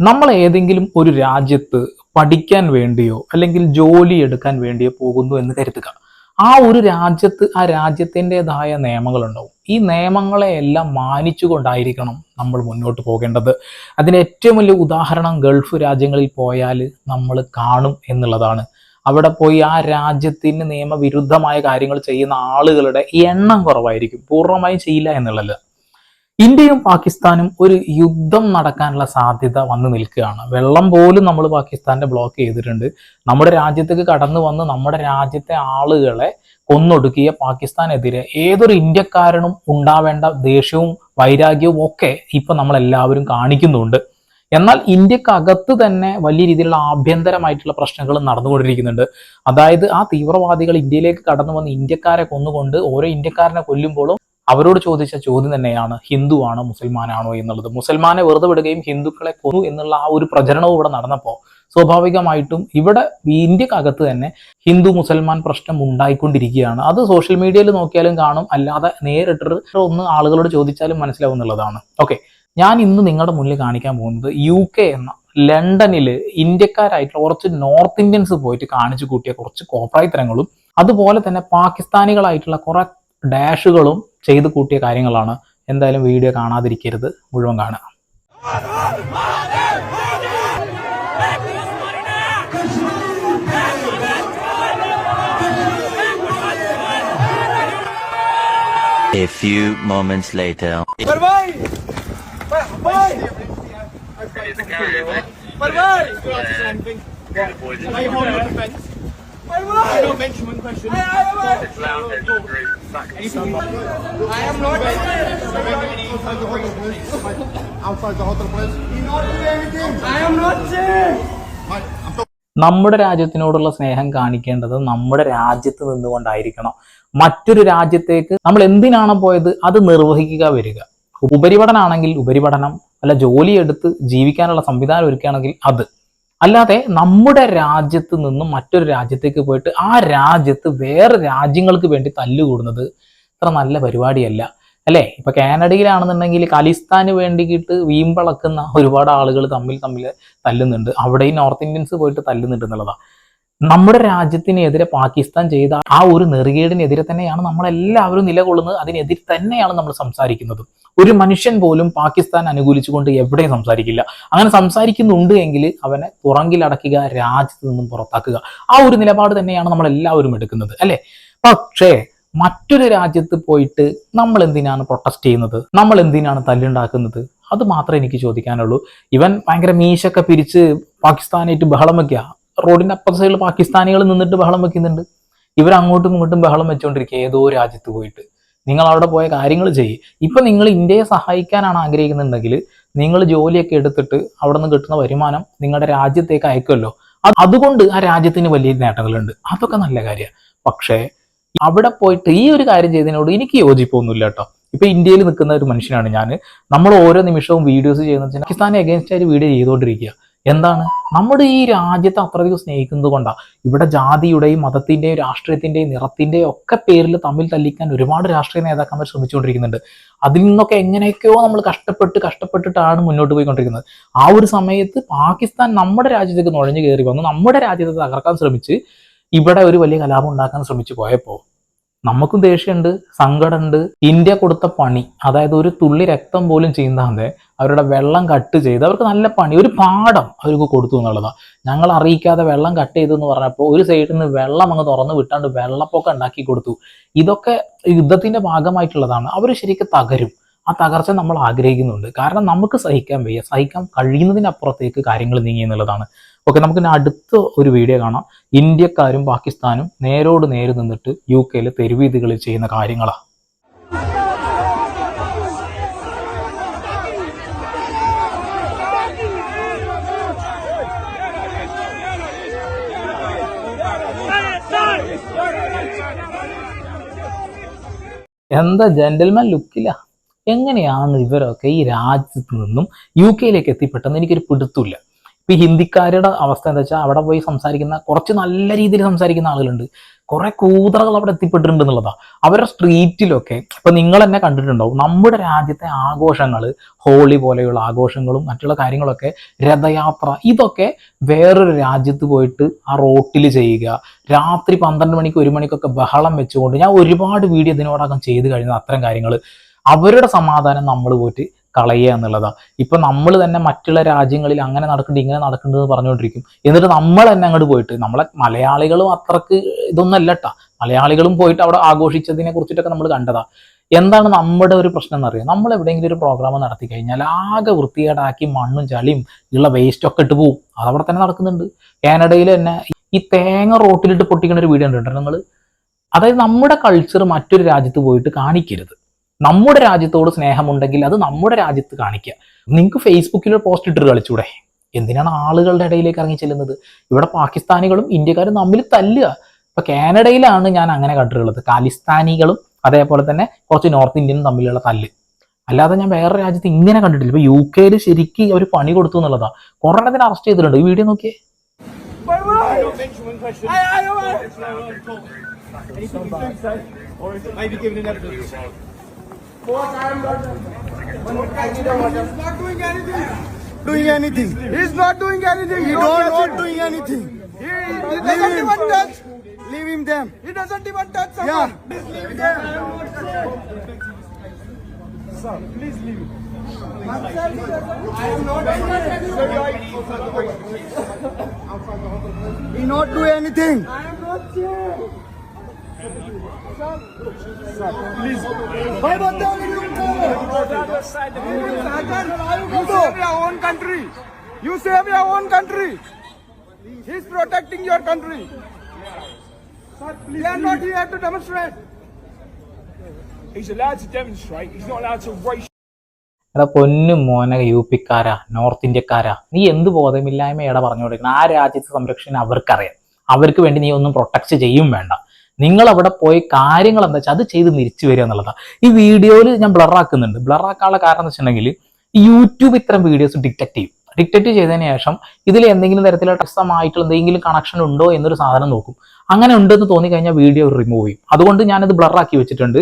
നമ്മൾ ഏതെങ്കിലും ഒരു രാജ്യത്ത് പഠിക്കാൻ വേണ്ടിയോ അല്ലെങ്കിൽ ജോലി എടുക്കാൻ വേണ്ടിയോ പോകുന്നു എന്ന് കരുതുക. ആ ഒരു രാജ്യത്ത് ആ രാജ്യത്തിൻ്റെതായ നിയമങ്ങളുണ്ടാവും. ഈ നിയമങ്ങളെ എല്ലാം മാനിച്ചുകൊണ്ടായിരിക്കണം നമ്മൾ മുന്നോട്ട് പോകേണ്ടത്. അതിന് ഏറ്റവും വലിയ ഉദാഹരണം ഗൾഫ് രാജ്യങ്ങളിൽ പോയാൽ നമ്മൾ കാണും എന്നുള്ളതാണ്. അവിടെ പോയി ആ രാജ്യത്തിന് നിയമവിരുദ്ധമായ കാര്യങ്ങൾ ചെയ്യുന്ന ആളുകളുടെ എണ്ണം കുറവായിരിക്കും, പൂർണ്ണമായും ചെയ്യില്ല എന്നുള്ളത്. ഇന്ത്യയും പാകിസ്ഥാനും ഒരു യുദ്ധം നടക്കാനുള്ള സാധ്യത വന്നു നിൽക്കുകയാണ്. വെള്ളം പോലും നമ്മൾ പാകിസ്ഥാന്റെ ബ്ലോക്ക് ചെയ്തിട്ടുണ്ട്. നമ്മുടെ രാജ്യത്തേക്ക് കടന്നു വന്ന് നമ്മുടെ രാജ്യത്തെ ആളുകളെ കൊന്നൊടുക്കിയ പാകിസ്ഥാനെതിരെ ഏതൊരു ഇന്ത്യക്കാരനും ഉണ്ടാവേണ്ട ദേഷ്യവും വൈരാഗ്യവും ഒക്കെ ഇപ്പൊ നമ്മളെല്ലാവരും കാണിക്കുന്നുണ്ട്. എന്നാൽ ഇന്ത്യക്കകത്ത് തന്നെ വലിയ രീതിയിലുള്ള ആഭ്യന്തരമായിട്ടുള്ള പ്രശ്നങ്ങൾ നടന്നുകൊണ്ടിരിക്കുന്നുണ്ട്. അതായത് ആ തീവ്രവാദികൾ ഇന്ത്യയിലേക്ക് കടന്നു വന്ന് ഇന്ത്യക്കാരെ കൊന്നുകൊണ്ട് ഓരോ ഇന്ത്യക്കാരനെ കൊല്ലുമ്പോഴും അവരോട് ചോദിച്ച ചോദ്യം തന്നെയാണ് ഹിന്ദുവാണോ മുസൽമാനാണോ എന്നുള്ളത്. മുസൽമാനെ വെറുതെ വിടുകയും ഹിന്ദുക്കളെ കൊന്നു എന്നുള്ള ആ ഒരു പ്രചരണവും ഇവിടെ നടന്നപ്പോൾ സ്വാഭാവികമായിട്ടും ഇവിടെ ഇന്ത്യക്കകത്ത് തന്നെ ഹിന്ദു മുസൽമാൻ പ്രശ്നം ഉണ്ടായിക്കൊണ്ടിരിക്കുകയാണ്. അത് സോഷ്യൽ മീഡിയയിൽ നോക്കിയാലും കാണും, അല്ലാതെ നേരിട്ട് ഒന്ന് ആളുകളോട് ചോദിച്ചാലും മനസ്സിലാവുന്നുള്ളതാണ്. ഓക്കെ, ഞാൻ ഇന്ന് നിങ്ങളുടെ മുന്നിൽ കാണിക്കാൻ പോകുന്നത് UK എന്ന ലണ്ടനിൽ ഇന്ത്യക്കാരായിട്ടുള്ള കുറച്ച് നോർത്ത് ഇന്ത്യൻസ് പോയിട്ട് കാണിച്ചു കൂട്ടിയ കുറച്ച് കോപ്രായത്തരങ്ങളും അതുപോലെ തന്നെ പാകിസ്ഥാനികളായിട്ടുള്ള കുറെ ഡാഷുകളും ചെയ്തു കൂട്ടിയ കാര്യങ്ങളാണ്. എന്തായാലും വീഡിയോ കാണാതിരിക്കരുത്, മുഴുവൻ കാണുക. A few moments later. I don't mention one question. It's loud and agree. I am not outside the hotel place. I am not saying. നമ്മുടെ രാജ്യത്തിനോടുള്ള സ്നേഹം കാണിക്കേണ്ടത് നമ്മുടെ രാജ്യത്ത് നിന്നുകൊണ്ടായിരിക്കണം. മറ്റൊരു രാജ്യത്തേക്ക് നമ്മൾ എന്തിനാണ് പോയത് അത് നിർവഹിക്കുക വരിക. ഉപരിപഠനമാണെങ്കിൽ ഉപരിപഠനം, അല്ല ജോലി എടുത്ത് ജീവിക്കാനുള്ള സംവിധാനം ഒരുക്കുകയാണെങ്കിൽ അത്. അല്ലാതെ നമ്മുടെ രാജ്യത്ത് നിന്നും മറ്റൊരു രാജ്യത്തേക്ക് പോയിട്ട് ആ രാജ്യത്ത് വേറെ രാജ്യങ്ങൾക്ക് വേണ്ടി തല്ലുകൂടുന്നത് അത്ര നല്ല പരിപാടിയല്ല, അല്ലേ? ഇപ്പൊ കാനഡയിലാണെന്നുണ്ടെങ്കിൽ ഖലിസ്ഥാന് വേണ്ടിയിട്ട് വീമ്പളക്കുന്ന ഒരുപാട് ആളുകൾ തമ്മിൽ തല്ലുന്നുണ്ട്. അവിടെയും നോർത്ത് ഇന്ത്യൻസ് പോയിട്ട് തല്ലുന്നുണ്ട് എന്നുള്ളതാണ്. നമ്മുടെ രാജ്യത്തിനെതിരെ പാകിസ്ഥാൻ ചെയ്ത ആ ഒരു നെറുകേടിനെതിരെ തന്നെയാണ് നമ്മളെല്ലാവരും നിലകൊള്ളുന്നത്. അതിനെതിരെ തന്നെയാണ് നമ്മൾ സംസാരിക്കുന്നത്. ഒരു മനുഷ്യൻ പോലും പാകിസ്ഥാൻ അനുകൂലിച്ചുകൊണ്ട് എവിടെയും സംസാരിക്കില്ല. അങ്ങനെ സംസാരിക്കുന്നുണ്ട് എങ്കിൽ അവനെ പുറകിലടക്കുക, രാജ്യത്ത് നിന്നും പുറത്താക്കുക. ആ ഒരു നിലപാട് തന്നെയാണ് നമ്മൾ എല്ലാവരും എടുക്കുന്നത്, അല്ലെ? പക്ഷേ മറ്റൊരു രാജ്യത്ത് പോയിട്ട് നമ്മൾ എന്തിനാണ് പ്രൊട്ടസ്റ്റ് ചെയ്യുന്നത്, നമ്മൾ എന്തിനാണ് തല്ലുണ്ടാക്കുന്നത്? അത് മാത്രമേ എനിക്ക് ചോദിക്കാനുള്ളൂ. ഇവൻ ഭയങ്കര മീശൊക്കെ പിരിച്ച് പാകിസ്ഥാനായിട്ട് ബഹളം വെക്കുക. റോഡിന്റെ അപ്പുറത്തെ സൈഡിൽ പാകിസ്ഥാനികൾ നിന്നിട്ട് ബഹളം വെക്കുന്നുണ്ട്. ഇവർ അങ്ങോട്ടും ഇങ്ങോട്ടും ബഹളം വെച്ചുകൊണ്ടിരിക്കുക ഏതോ രാജ്യത്ത് പോയിട്ട്. നിങ്ങൾ അവിടെ പോയ കാര്യങ്ങൾ ചെയ്യും. ഇപ്പൊ നിങ്ങൾ ഇന്ത്യയെ സഹായിക്കാനാണ് ആഗ്രഹിക്കുന്നുണ്ടെങ്കിൽ നിങ്ങൾ ജോലിയൊക്കെ എടുത്തിട്ട് അവിടെ നിന്ന് കിട്ടുന്ന വരുമാനം നിങ്ങളുടെ രാജ്യത്തേക്ക് അയക്കുമല്ലോ. അതുകൊണ്ട് ആ രാജ്യത്തിന് വലിയ നേട്ടങ്ങളുണ്ട്, അതൊക്കെ നല്ല കാര്യമാണ്. പക്ഷേ അവിടെ പോയിട്ട് ഈ ഒരു കാര്യം ചെയ്തതിനോട് എനിക്ക് യോജിപ്പൊന്നുമില്ല കേട്ടോ. ഇപ്പൊ ഇന്ത്യയിൽ നിൽക്കുന്ന ഒരു മനുഷ്യനാണ് ഞാൻ. നമ്മൾ ഓരോ നിമിഷവും വീഡിയോസ് ചെയ്യുന്നത് പാകിസ്ഥാനെ അഗേൻസ്റ്റ് ആയിട്ട് വീഡിയോ ചെയ്തുകൊണ്ടിരിക്കുക. എന്താണ്? നമ്മുടെ ഈ രാജ്യത്തെ അത്രയധികം സ്നേഹിക്കുന്നത് കൊണ്ടാണ്. ഇവിടെ ജാതിയുടെയും മതത്തിന്റെയും രാഷ്ട്രീയത്തിന്റെയും നിറത്തിന്റെയും ഒക്കെ പേരിൽ തമ്മിൽ തല്ലിക്കാൻ ഒരുപാട് രാഷ്ട്രീയ നേതാക്കന്മാർ ശ്രമിച്ചുകൊണ്ടിരിക്കുന്നുണ്ട്. അതിൽ നിന്നൊക്കെ എങ്ങനെയൊക്കെയോ നമ്മൾ കഷ്ടപ്പെട്ടിട്ടാണ് മുന്നോട്ട് പോയിക്കൊണ്ടിരിക്കുന്നത്. ആ ഒരു സമയത്ത് പാകിസ്ഥാൻ നമ്മുടെ രാജ്യത്തേക്ക് നുഴഞ്ഞു കയറി വന്ന് നമ്മുടെ രാജ്യത്തെ തകർക്കാൻ ശ്രമിച്ച് ഇവിടെ ഒരു വലിയ കലാപം ഉണ്ടാക്കാൻ ശ്രമിച്ചു പോയപ്പോൾ നമുക്കും ദേഷ്യമുണ്ട്, സങ്കടമുണ്ട്. ഇന്ത്യ കൊടുത്ത പണി, അതായത് ഒരു തുള്ളി രക്തം പോലും ചെയ്യുന്നതാതെ അവരുടെ വെള്ളം കട്ട് ചെയ്ത് അവർക്ക് നല്ല പണി, ഒരു പാഠം അവർക്ക് കൊടുത്തു എന്നുള്ളതാണ്. ഞങ്ങൾ അറിയിക്കാതെ വെള്ളം കട്ട് ചെയ്തു എന്ന് പറഞ്ഞപ്പോൾ ഒരു സൈഡിൽ നിന്ന് വെള്ളം അങ്ങ് തുറന്ന് വിട്ടാണ്ട് വെള്ളപ്പൊക്കം ഉണ്ടാക്കി കൊടുത്തു. ഇതൊക്കെ യുദ്ധത്തിന്റെ ഭാഗമായിട്ടുള്ളതാണ്. അവർ ശരിക്കും തകരും. ആ തകർച്ച നമ്മൾ ആഗ്രഹിക്കുന്നുണ്ട്. കാരണം നമുക്ക് സഹിക്കാൻ വയ്യ, സഹിക്കാൻ കഴിയുന്നതിനപ്പുറത്തേക്ക് കാര്യങ്ങൾ നീങ്ങി എന്നുള്ളതാണ്. ഓക്കെ, നമുക്ക് അടുത്ത ഒരു വീഡിയോ കാണാം. ഇന്ത്യക്കാരും പാകിസ്ഥാനും നേരോട് നേര് നിന്നിട്ട് UK തെരുവീതികളിൽ ചെയ്യുന്ന കാര്യങ്ങളാണ്. എന്താ ജെന്റിൽമാൻ ലുക്കില്ല. എങ്ങനെയാണ് ഇവരൊക്കെ ഈ രാജ്യത്ത് നിന്നും UK എത്തിപ്പെട്ടെന്ന് എനിക്കൊരു പിടുത്തമില്ല. ഇപ്പൊ ഈ ഹിന്ദിക്കാരുടെ അവസ്ഥ എന്താ വെച്ചാൽ അവിടെ പോയി സംസാരിക്കുന്ന കുറച്ച് നല്ല രീതിയിൽ സംസാരിക്കുന്ന ആളുകളുണ്ട്, കുറെ കൂതറകൾ അവിടെ എത്തിപ്പെട്ടിട്ടുണ്ട് എന്നുള്ളതാ. അവരുടെ സ്ട്രീറ്റിലൊക്കെ ഇപ്പൊ നിങ്ങൾ തന്നെ കണ്ടിട്ടുണ്ടാവും, നമ്മുടെ രാജ്യത്തെ ആഘോഷങ്ങൾ, ഹോളി പോലെയുള്ള ആഘോഷങ്ങളും മറ്റുള്ള കാര്യങ്ങളൊക്കെ, രഥയാത്ര, ഇതൊക്കെ വേറൊരു രാജ്യത്ത് പോയിട്ട് ആ റോട്ടിൽ ചെയ്യുക, രാത്രി 12 മണിക്ക് 1 മണിക്കൊക്കെ ബഹളം വെച്ചുകൊണ്ട്, ഞാൻ ഒരുപാട് വീഡിയോ ഇതിനോടകം ചെയ്ത് കഴിഞ്ഞ അത്തരം കാര്യങ്ങൾ, അവരുടെ സമാധാനം നമ്മൾ പോയിട്ട് കളയുക എന്നുള്ളതാണ്. ഇപ്പൊ നമ്മൾ തന്നെ മറ്റുള്ള രാജ്യങ്ങളിൽ അങ്ങനെ നടക്കുന്നുണ്ട് ഇങ്ങനെ നടക്കുന്നുണ്ട് പറഞ്ഞുകൊണ്ടിരിക്കും. എന്നിട്ട് നമ്മൾ തന്നെ അങ്ങോട്ട് പോയിട്ട്, നമ്മളെ മലയാളികളും അത്രക്ക് ഇതൊന്നും അല്ലട്ടാ, മലയാളികളും പോയിട്ട് അവിടെ ആഘോഷിച്ചതിനെ കുറിച്ചിട്ടൊക്കെ നമ്മൾ കണ്ടതാ. എന്താണ് നമ്മുടെ ഒരു പ്രശ്നം എന്നറിയാം, നമ്മൾ എവിടെയെങ്കിലും ഒരു പ്രോഗ്രാം നടത്തി കഴിഞ്ഞാൽ ആകെ വൃത്തികേടാക്കി മണ്ണും ചളിയും ഉള്ള വേസ്റ്റ് ഒക്കെ ഇട്ട് പോവും. അതവിടെ തന്നെ നടക്കുന്നുണ്ട്. കാനഡയിൽ തന്നെ ഈ തേങ്ങ റോട്ടിലിട്ട് പൊട്ടിക്കുന്ന ഒരു വീഡിയോ കണ്ടിട്ടുണ്ട് നിങ്ങൾ. അതായത് നമ്മുടെ കൾച്ചർ മറ്റൊരു രാജ്യത്ത് പോയിട്ട് കാണിക്കരുത്. നമ്മുടെ രാജ്യത്തോട് സ്നേഹമുണ്ടെങ്കിൽ അത് നമ്മുടെ രാജ്യത്ത് കാണിക്കുക. നിങ്ങൾക്ക് ഫേസ്ബുക്കിൽ പോസ്റ്റ് ഇട്ടിട്ട് കളിച്ചൂടെ? എന്തിനാണ് ആളുകളുടെ ഇടയിലേക്ക് ഇറങ്ങി ചെല്ലുന്നത്? ഇവിടെ പാകിസ്ഥാനികളും ഇന്ത്യക്കാരും തമ്മിൽ തല്ലുക. ഇപ്പൊ കാനഡയിലാണ് ഞാൻ അങ്ങനെ കണ്ടിട്ടുള്ളത്, ഖാലിസ്ഥാനികളും അതേപോലെ തന്നെ കുറച്ച് നോർത്ത് ഇന്ത്യനും തമ്മിലുള്ള തല്ല്. അല്ലാതെ ഞാൻ വേറെ രാജ്യത്ത് ഇങ്ങനെ കണ്ടിട്ടില്ല. ഇപ്പൊ UK ശരിക്കും അവർ പണി കൊടുത്തു എന്നുള്ളതാ. കൊറോണത്തിന് അറസ്റ്റ് ചെയ്തിട്ടുണ്ട്. ഈ വീഡിയോ നോക്കിയേ. Doing anything. He's not doing anything. He not doing anything. He doesn't even touch. Leave him them. He doesn't even touch someone. Yeah. Please leave him them. Sir, please leave him. I am not. He not do anything. I am not here. Sir, please. Why not telling you? You save your own country. You save your own country. He's protecting your country. Sir, please. We are not here to demonstrate. He's allowed to demonstrate. He's not allowed to race. എടാ പൊന്നു മോനെ, UP-ക്കാരാ, north ഇന്ത്യക്കാരാ, നീ എന്ത് ബോധമില്ലായ്മ പറഞ്ഞുകൊണ്ടിരിക്കണം. ആ രാജ്യത്തെ സംരക്ഷണം അവർക്കറിയാം. അവർക്ക് വേണ്ടി നീ ഒന്നും പ്രൊട്ടക്ട് ചെയ്യും വേണ്ട. നിങ്ങൾ അവിടെ പോയി കാര്യങ്ങൾ എന്താ വെച്ചാൽ അത് ചെയ്ത് തിരിച്ചു വരിക എന്നുള്ളതാണ്. ഈ വീഡിയോയിൽ ഞാൻ ബ്ലറാക്കുന്നുണ്ട്. ബ്ലറാക്കാനുള്ള കാരണം എന്ന് വെച്ചിട്ടുണ്ടെങ്കിൽ യൂട്യൂബ് ഇത്തരം വീഡിയോസ് ഡിറ്റക്ട് ചെയ്തതിന് ശേഷം ഇതിൽ എന്തെങ്കിലും തരത്തിലുള്ള ടക്സമായിട്ടുള്ള എന്തെങ്കിലും കണക്ഷൻ ഉണ്ടോ എന്നൊരു സാധനം നോക്കും. അങ്ങനെ ഉണ്ടെന്ന് തോന്നിക്കഴിഞ്ഞാൽ വീഡിയോ റിമൂവ് ചെയ്യും. അതുകൊണ്ട് ഞാനത് ബ്ലറാക്കി വെച്ചിട്ടുണ്ട്.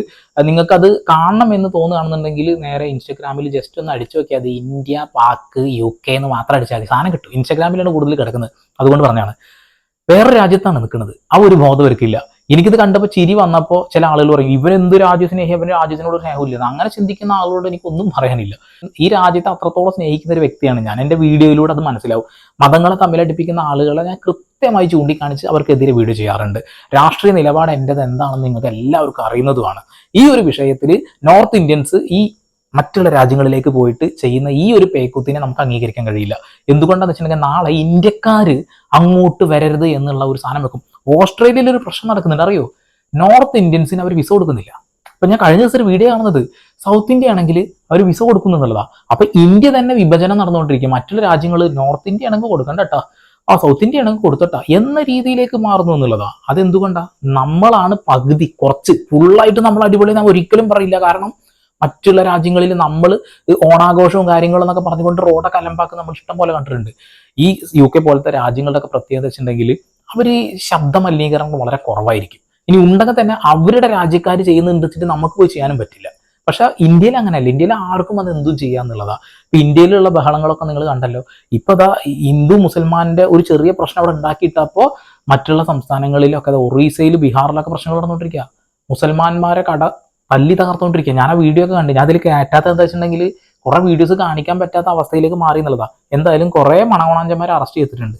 നിങ്ങൾക്കത് കാണണം എന്ന് തോന്നുകയാണെന്നുണ്ടെങ്കിൽ നേരെ ഇൻസ്റ്റാഗ്രാമിൽ ജസ്റ്റ് ഒന്ന് അടിച്ചു നോക്കിയാൽ അത് ഇന്ത്യ, പാക്, UK എന്ന് മാത്രം അടിച്ചാൽ മതി, സാധനം കിട്ടും. ഇൻസ്റ്റാഗ്രാമിലാണ് കൂടുതൽ കിടക്കുന്നത്, അതുകൊണ്ട് പറഞ്ഞാണ്. വേറെ രാജ്യത്താണ് നിൽക്കുന്നത്, ആ ഒരു ബോധം അവർക്കില്ല. എനിക്കിത് കണ്ടപ്പോൾ ചിരി വന്നപ്പോൾ ചില ആളുകൾ പറയും ഇവരെന്ത് രാജ്യസ്നേഹം, ഇവന് രാജ്യത്തിനോട് സ്നേഹമില്ല. അങ്ങനെ ചിന്തിക്കുന്ന ആളുകളോട് എനിക്കൊന്നും പറയാനില്ല. ഈ രാജ്യത്തെ അത്രത്തോളം സ്നേഹിക്കുന്ന ഒരു വ്യക്തിയാണ് ഞാൻ. എൻ്റെ വീഡിയോയിലൂടെ അത് മനസ്സിലാവും. മതങ്ങളെ തമ്മിലടിപ്പിക്കുന്ന ആളുകളെ ഞാൻ കൃത്യമായി ചൂണ്ടിക്കാണിച്ച് അവർക്കെതിരെ വീഡിയോ ചെയ്യാറുണ്ട്. രാഷ്ട്രീയ നിലപാട് എൻ്റെത് എന്താണെന്ന് നിങ്ങൾക്ക് എല്ലാവർക്കും അറിയുന്നതുമാണ്. ഈ ഒരു വിഷയത്തിൽ നോർത്ത് ഇന്ത്യൻസ് ഈ മറ്റുള്ള രാജ്യങ്ങളിലേക്ക് പോയിട്ട് ചെയ്യുന്ന ഈ ഒരു പേക്കുത്തിനെ നമുക്ക് അംഗീകരിക്കാൻ കഴിയില്ല. എന്തുകൊണ്ടാന്ന് വെച്ചിട്ടുണ്ടെങ്കിൽ നാളെ ഇന്ത്യക്കാര് അങ്ങോട്ട് വരരുത് എന്നുള്ള ഒരു സാധനം വെക്കും. ഓസ്ട്രേലിയയിൽ ഒരു പ്രശ്നം നടക്കുന്നുണ്ട്, അറിയോ? നോർത്ത് ഇന്ത്യൻസിന് അവർ വിസ കൊടുക്കുന്നില്ല. അപ്പൊ ഞാൻ കഴിഞ്ഞ ദിവസം ഒരു വീഡിയോ കാണുന്നത് സൗത്ത് ഇന്ത്യ ആണെങ്കിൽ അവർ വിസ കൊടുക്കുന്നു എന്നുള്ളതാ. അപ്പൊ ഇന്ത്യ തന്നെ വിഭജനം നടന്നുകൊണ്ടിരിക്കും. മറ്റുള്ള രാജ്യങ്ങൾ നോർത്ത് ഇന്ത്യ ആണെങ്കിൽ കൊടുക്കണ്ട കേട്ടാ, സൗത്ത് ഇന്ത്യ ആണെങ്കിൽ കൊടുത്തട്ടാ എന്ന രീതിയിലേക്ക് മാറുന്നു എന്നുള്ളതാ. അതെന്തുകൊണ്ടാ? നമ്മളാണ് പകുതി, കുറച്ച് ഫുള്ളായിട്ട് നമ്മൾ അടിപൊളി ഞാൻ ഒരിക്കലും പറയില്ല. കാരണം മറ്റുള്ള രാജ്യങ്ങളിൽ നമ്മൾ ഓണാഘോഷവും കാര്യങ്ങളും എന്നൊക്കെ പറഞ്ഞുകൊണ്ട് റോഡൊക്കെ അലമ്പാക്കുന്ന നമ്മൾ ഇഷ്ടം പോലെ കണ്ടിട്ടുണ്ട്. ഈ UK പോലത്തെ രാജ്യങ്ങളുടെ ഒക്കെ പ്രത്യേകത വെച്ചിട്ടുണ്ടെങ്കിൽ അവർ ശബ്ദ മലിനീകരണം വളരെ കുറവായിരിക്കും. ഇനി ഉണ്ടെങ്കിൽ തന്നെ അവരുടെ രാജ്യക്കാർ ചെയ്യുന്നുണ്ടെച്ചിട്ട് നമുക്ക് പോയി ചെയ്യാനും പറ്റില്ല. പക്ഷെ ഇന്ത്യയിൽ അങ്ങനെയല്ല. ഇന്ത്യയിൽ ആർക്കും അത് എന്തും ചെയ്യാന്നുള്ളതാ. ഇപ്പൊ ഇന്ത്യയിലുള്ള ബഹളങ്ങളൊക്കെ നിങ്ങൾ കണ്ടല്ലോ. ഇപ്പൊ അതാ ഹിന്ദു മുസൽമാന്റെ ഒരു ചെറിയ പ്രശ്നം അവിടെ ഉണ്ടാക്കിയിട്ടപ്പോ മറ്റുള്ള സംസ്ഥാനങ്ങളിലൊക്കെ ഒറീസയിൽ, ബീഹാറിലൊക്കെ പ്രശ്നങ്ങൾ നടന്നുകൊണ്ടിരിക്കുക. മുസൽമാന്മാരെ കട തല്ലി തകർത്തുകൊണ്ടിരിക്കുക. ഞാൻ ആ വീഡിയോ ഒക്കെ കണ്ടു. ഞാൻ അതിൽ കയറ്റാത്ത എന്താ വെച്ചിട്ടുണ്ടെങ്കിൽ കുറെ വീഡിയോസ് കാണിക്കാൻ പറ്റാത്ത അവസ്ഥയിലേക്ക് മാറി എന്നുള്ളതാ. എന്തായാലും കുറെ മണകോണാഞ്ചന്മാരെ അറസ്റ്റ് ചെയ്തിട്ടുണ്ട്.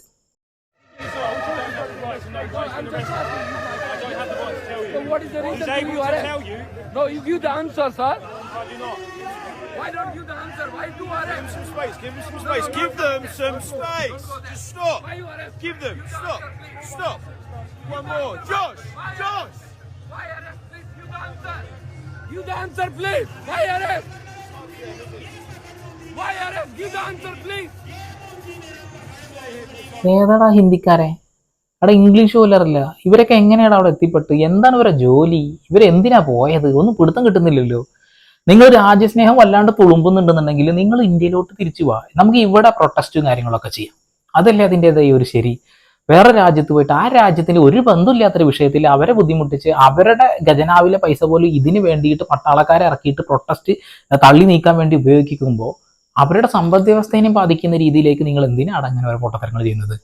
What is the reason you arrest? No, you give the answer, sir. Why don't you the answer? Why do you arrest? Some space. Give them some space. Give them some space. Just stop. Why you arrest? Give them. Stop. Stop. One more. Josh. Josh. Why arrest? Please give the answer. Give the answer, please. Why arrest? Why arrest? Give the answer, please. ഏതാടാ ഹിന്ദിക്കാരെ? അവിടെ English പോലും അറിയില്ല. ഇവരൊക്കെ എങ്ങനെയാണ് അവിടെ എത്തിപ്പെട്ട്? എന്താണ് ഇവരെ ജോലി? ഇവരെന്തിനാ പോയത്? ഒന്നും പിടുത്തം കിട്ടുന്നില്ലല്ലോ. നിങ്ങൾ രാജ്യസ്നേഹം വല്ലാണ്ട് തുളുമ്പുന്നുണ്ടെന്നുണ്ടെങ്കിൽ നിങ്ങൾ ഇന്ത്യയിലോട്ട് തിരിച്ചു പോവാ. നമുക്ക് ഇവിടെ പ്രൊട്ടസ്റ്റും കാര്യങ്ങളൊക്കെ ചെയ്യാം. അതല്ലേ അതിൻ്റെതായ ഒരു ശരി. വേറെ രാജ്യത്ത് പോയിട്ട് ആ രാജ്യത്തിന് ഒരു ബന്ധമില്ലാത്തൊരു വിഷയത്തിൽ അവരെ ബുദ്ധിമുട്ടിച്ച് അവരുടെ ഖജനാവിലെ പൈസ പോലും ഇതിന് വേണ്ടിയിട്ട് പട്ടാളക്കാരെ ഇറക്കിയിട്ട് പ്രൊട്ടസ്റ്റ് തള്ളി നീക്കാൻ വേണ്ടി ഉപയോഗിക്കുമ്പോൾ അവരുടെ സമ്പദ് വ്യവസ്ഥയെ ബാധിക്കുന്ന രീതിയിലേക്ക് നിങ്ങൾ എന്തിനാണ് അങ്ങനെ ഓരോ പൊട്ടത്തരങ്ങൾ ചെയ്യുന്നത്?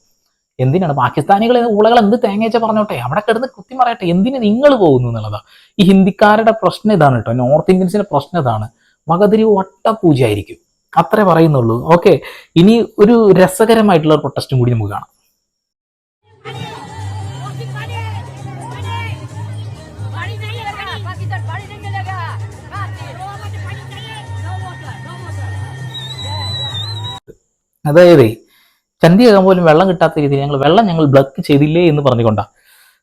എന്തിനാണ് പാകിസ്ഥാനികൾ ഊളകൾ എന്ത് തേങ്ങയച്ച പറഞ്ഞോട്ടെ, അവിടെ കിടന്ന് കുത്തി പറയട്ടെ, എന്തിന് നിങ്ങൾ പോകുന്നു എന്നുള്ളതാ. ഈ ഹിന്ദിക്കാരുടെ പ്രശ്നം ഇതാണ് കേട്ടോ, നോർത്ത് ഇന്ത്യൻസിന്റെ പ്രശ്നം ഇതാണ്. വകതിരിവ് വട്ടപൂജയായിരിക്കും, അത്രേ പറയുന്നുള്ളൂ. ഓക്കെ, ഇനി ഒരു രസകരമായിട്ടുള്ള പ്രൊട്ടസ്റ്റും കൂടി നമുക്ക് കാണാം. അതായത് ചന്തിയാകാൻ പോലും വെള്ളം കിട്ടാത്ത രീതിയിൽ ഞങ്ങൾ ബ്ലോക്ക് ചെയ്തില്ലേ എന്ന് പറഞ്ഞുകൊണ്ടാണ്.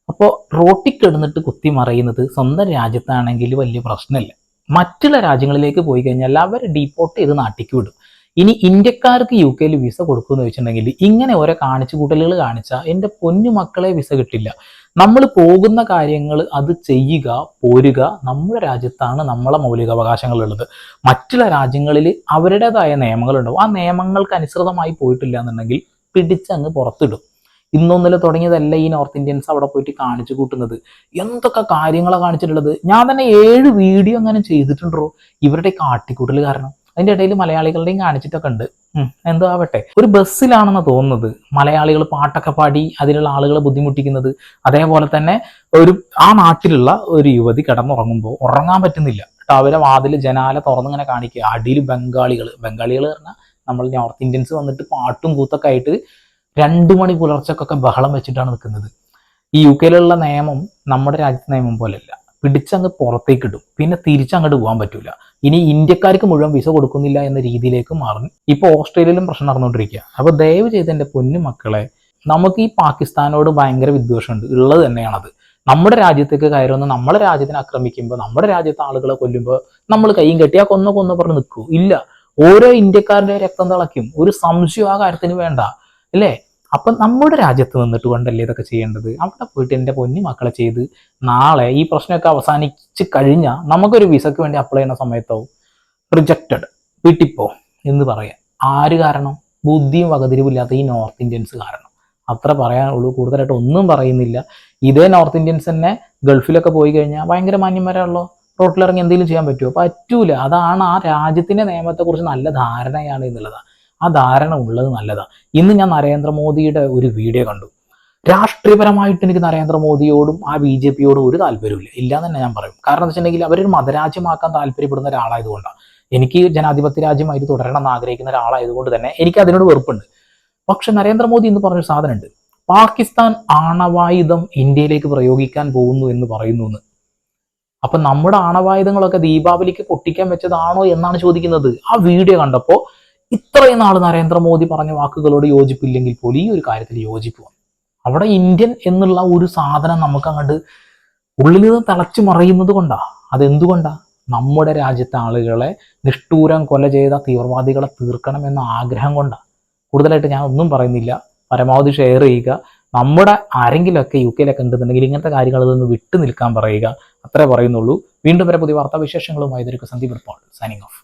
അപ്പോൾ റോട്ടിൽ കിടന്നിട്ട് കുത്തി മറയുന്നത് സ്വന്തം രാജ്യത്താണെങ്കിൽ വലിയ പ്രശ്നമില്ല. മറ്റുള്ള രാജ്യങ്ങളിലേക്ക് പോയി കഴിഞ്ഞാൽ അവർ ഡീപ്പോർട്ട് ചെയ്ത് നാട്ടിലേക്ക് വിടും. ഇനി ഇന്ത്യക്കാർക്ക് UK വിസ കൊടുക്കുമെന്ന് വെച്ചിട്ടുണ്ടെങ്കിൽ ഇങ്ങനെ ഓരോ കാണിച്ചു കൂട്ടലുകൾ കാണിച്ചാൽ എൻ്റെ പൊന്നു മക്കളെ വിസ കിട്ടില്ല. നമ്മൾ പോകുന്ന കാര്യങ്ങൾ അത് ചെയ്യുക, പോരുക. നമ്മുടെ രാജ്യത്താണ് നമ്മളെ മൗലികാവകാശങ്ങളുള്ളത്. മറ്റുള്ള രാജ്യങ്ങളിൽ അവരുടേതായ നിയമങ്ങളുണ്ടാവും. ആ നിയമങ്ങൾക്ക് അനുസൃതമായി പോയിട്ടില്ല എന്നുണ്ടെങ്കിൽ പിടിച്ചങ്ങ് പുറത്തിടും. ഇന്നൊന്നിൽ തുടങ്ങിയതല്ല ഈ നോർത്ത് ഇന്ത്യൻസ് അവിടെ പോയിട്ട് കാണിച്ചു കൂട്ടുന്നത്. എന്തൊക്കെ കാര്യങ്ങളാണ് കാണിച്ചിട്ടുള്ളത്. ഞാൻ തന്നെ 7 വീഡിയോ അങ്ങനെ ചെയ്തിട്ടുണ്ടോ ഇവരുടെ കാട്ടിക്കൂട്ടൽ കാരണം. അതിൻ്റെ ഇടയിൽ മലയാളികളുടെയും കാണിച്ചിട്ടൊക്കെ ഉണ്ട്. എന്തോ ആവട്ടെ, ഒരു ബസ്സിലാണെന്ന് തോന്നുന്നത് മലയാളികൾ പാട്ടൊക്കെ പാടി അതിലുള്ള ആളുകളെ ബുദ്ധിമുട്ടിക്കുന്നത്. അതേപോലെ തന്നെ ആ നാട്ടിലുള്ള ഒരു യുവതി കിടന്നുറങ്ങുമ്പോൾ ഉറങ്ങാൻ പറ്റുന്നില്ല കേട്ടോ, അവരെ വാതിൽ ജനാല തുറന്നിങ്ങനെ കാണിക്കുക. അടിയിൽ ബംഗാളികൾ പറഞ്ഞാൽ നമ്മൾ നോർത്ത് ഇന്ത്യൻസ് വന്നിട്ട് പാട്ടും കൂത്തൊക്കെ ആയിട്ട് 2 മണി പുലർച്ചക്കൊക്കെ ബഹളം വെച്ചിട്ടാണ് നിൽക്കുന്നത്. ഈ UK നിയമം നമ്മുടെ രാജ്യത്തെ നിയമം പോലെയല്ല, പിടിച്ചങ്ങ് പുറത്തേക്ക് ഇടും, പിന്നെ തിരിച്ചങ്ങോട്ട് പോകാൻ പറ്റൂല. ഇനി ഇന്ത്യക്കാർക്ക് മുഴുവൻ വിസ കൊടുക്കുന്നില്ല എന്ന രീതിയിലേക്ക് മാറും. ഇപ്പോൾ ഓസ്ട്രേലിയയിലും പ്രശ്നം നടന്നുകൊണ്ടിരിക്കുക. അപ്പോൾ ദയവ് ചെയ്ത് എൻ്റെ പൊന്നു മക്കളെ, നമുക്ക് ഈ പാകിസ്ഥാനോട് ഭയങ്കര വിദ്വേഷമുണ്ട്, ഉള്ളത് തന്നെയാണത്. നമ്മുടെ രാജ്യത്തേക്ക് കയറുന്ന, നമ്മുടെ രാജ്യത്തിനെ ആക്രമിക്കുമ്പോൾ, നമ്മുടെ രാജ്യത്തെ ആളുകളെ കൊല്ലുമ്പോൾ നമ്മൾ കൈയും കെട്ടി ആ കൊന്ന പറഞ്ഞ് നിൽക്കൂ? ഇല്ല, ഓരോ ഇന്ത്യക്കാരുടെ രക്തം തിളയ്ക്കും. ഒരു സംശയം ആ കാര്യത്തിന് വേണ്ട, അല്ലേ? അപ്പം നമ്മുടെ രാജ്യത്ത് നിന്നിട്ട് കൊണ്ടല്ലേ ഇതൊക്കെ ചെയ്യേണ്ടത്? അവിടെ പോയിട്ട് എൻ്റെ പൊന്നു മക്കളെ ചെയ്ത് നാളെ ഈ പ്രശ്നമൊക്കെ അവസാനിച്ച് കഴിഞ്ഞാൽ നമുക്കൊരു വിസയ്ക്ക് വേണ്ടി അപ്ലൈ ചെയ്യുന്ന സമയത്താവും റിജക്റ്റഡ്, വീട്ടിപ്പോ എന്ന് പറയാം. ആര് കാരണം? ബുദ്ധിയും വകതിരിവില്ലാത്ത ഈ നോർത്ത് ഇന്ത്യൻസ് കാരണം. അത്ര പറയാനുള്ളൂ, കൂടുതലായിട്ട് ഒന്നും പറയുന്നില്ല. ഇതേ നോർത്ത് ഇന്ത്യൻസ് തന്നെ ഗൾഫിലൊക്കെ പോയി കഴിഞ്ഞാൽ ഭയങ്കര മാന്യന്മാരാണല്ലോ. റോട്ടിലിറങ്ങി എന്തെങ്കിലും ചെയ്യാൻ പറ്റുമോ? പറ്റൂല. അതാണ് ആ രാജ്യത്തിൻ്റെ നിയമത്തെക്കുറിച്ച് നല്ല ധാരണയാണ് എന്നുള്ളതാണ്. ആ ധാരണ ഉള്ളത് നല്ലതാണ്. ഇന്ന് ഞാൻ നരേന്ദ്രമോദിയുടെ ഒരു വീഡിയോ കണ്ടു. രാഷ്ട്രീയപരമായിട്ട് എനിക്ക് നരേന്ദ്രമോദിയോടും ആ BJPയോടും ഒരു താല്പര്യമില്ല, ഇല്ലാന്ന് തന്നെ ഞാൻ പറയും. കാരണം എന്താ വെച്ചിട്ടുണ്ടെങ്കിൽ അവരൊരു മതരാജ്യമാക്കാൻ താല്പര്യപ്പെടുന്ന ഒരാളായതുകൊണ്ടാണ്. എനിക്ക് ജനാധിപത്യ രാജ്യമായിട്ട് തുടരണം എന്ന് ആഗ്രഹിക്കുന്ന ഒരാളായതുകൊണ്ട് തന്നെ എനിക്ക് അതിനോട് വെറുപ്പുണ്ട്. പക്ഷെ നരേന്ദ്രമോദി എന്ന് പറഞ്ഞൊരു സാധനമുണ്ട്, പാകിസ്ഥാൻ ആണവായുധം ഇന്ത്യയിലേക്ക് പ്രയോഗിക്കാൻ പോകുന്നു എന്ന് പറയുന്നു എന്ന്. അപ്പൊ നമ്മുടെ ആണവായുധങ്ങളൊക്കെ ദീപാവലിക്ക് പൊട്ടിക്കാൻ വെച്ചതാണോ എന്നാണ് ചോദിക്കുന്നത്. ആ വീഡിയോ കണ്ടപ്പോൾ ഇത്രയും നാൾ നരേന്ദ്രമോദി പറഞ്ഞ വാക്കുകളോട് യോജിപ്പില്ലെങ്കിൽ പോലും ഈ ഒരു കാര്യത്തിൽ യോജിപ്പ് വന്നു. അവിടെ ഇന്ത്യൻ എന്നുള്ള ഒരു സാധനം നമുക്ക് അങ്ങോട്ട് ഉള്ളിൽ നിന്ന് തിളച്ചു മറയുന്നത് കൊണ്ടാ. അതെന്തുകൊണ്ടാ? നമ്മുടെ രാജ്യത്തെ ആളുകളെ നിഷ്ഠൂരം കൊല ചെയ്ത തീവ്രവാദികളെ തീർക്കണം എന്ന ആഗ്രഹം കൊണ്ടാണ്. കൂടുതലായിട്ട് ഞാൻ ഒന്നും പറയുന്നില്ല, പരമാവധി ഷെയർ ചെയ്യുക. നമ്മുടെ ആരെങ്കിലുമൊക്കെ UK ഉണ്ടെന്നുണ്ടെങ്കിൽ ഇങ്ങനത്തെ കാര്യങ്ങളിൽ നിന്ന് വിട്ടു നിൽക്കാൻ പറയുക, അത്രേ പറയുന്നുള്ളൂ. വീണ്ടും വരെ പുതിയ വാർത്താ വിശേഷങ്ങളുമായി ഇതൊരു സന്ദീപ് സൈനിങ് ഓഫ്.